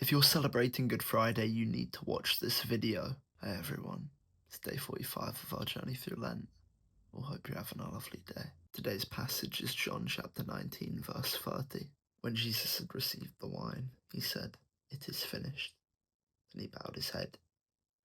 If you're celebrating Good Friday, you need to watch this video. Hey everyone, it's day 45 of our journey through Lent. We'll hope you're having a lovely day. Today's passage is John chapter 19, verse 30. When Jesus had received the wine, he said, "It is finished." Then he bowed his head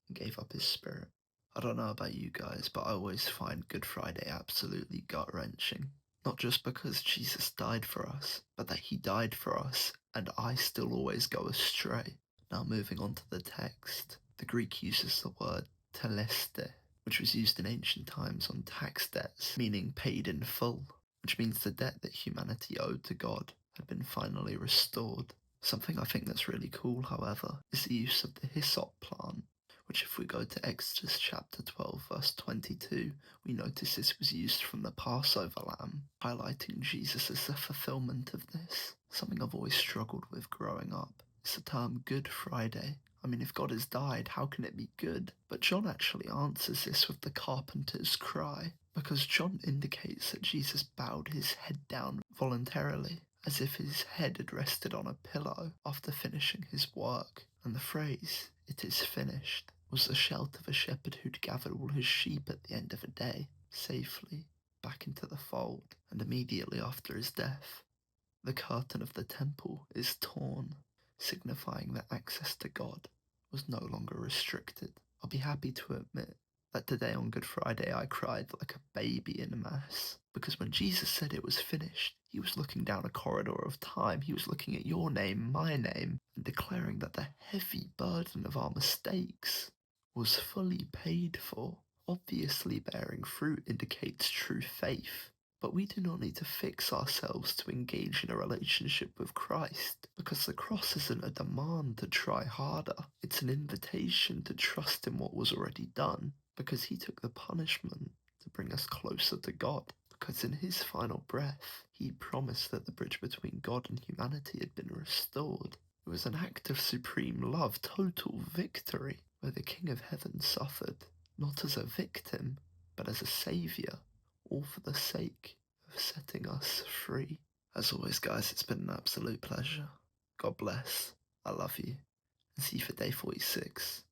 and gave up his spirit. I don't know about you guys, but I always find Good Friday absolutely gut-wrenching. Not just because Jesus died for us, but that he died for us, and I still always go astray. Now moving on to the text, the Greek uses the word teleste, which was used in ancient times on tax debts, meaning paid in full, which means the debt that humanity owed to God had been finally restored. Something I think that's really cool, however, is the use of the hyssop plant, which if we go to Exodus chapter 12 verse 22, we notice this was used from the Passover lamb, highlighting Jesus as the fulfillment of this. Something I've always struggled with growing up is the term Good Friday. I mean, if God has died, how can it be good? But John actually answers this with the carpenter's cry, because John indicates that Jesus bowed his head down voluntarily, as if his head had rested on a pillow after finishing his work, and the phrase, "It is finished," was the shout of a shepherd who'd gathered all his sheep at the end of a day, safely, back into the fold, and immediately after his death, the curtain of the temple is torn, signifying that access to God was no longer restricted. I'll be happy to admit that today on Good Friday I cried like a baby in Mass, because when Jesus said it was finished, he was looking down a corridor of time, he was looking at your name, my name, and declaring that the heavy burden of our mistakes was fully paid for. Obviously, bearing fruit indicates true faith, but we do not need to fix ourselves to engage in a relationship with Christ, because the cross isn't a demand to try harder. It's an invitation to trust in what was already done, because he took the punishment to bring us closer to God. Because in his final breath, he promised that the bridge between God and humanity had been restored. It was an act of supreme love, total victory, where the King of Heaven suffered, not as a victim, but as a saviour, all for the sake of setting us free. As always, guys, it's been an absolute pleasure. God bless. I love you. And see you for day 46.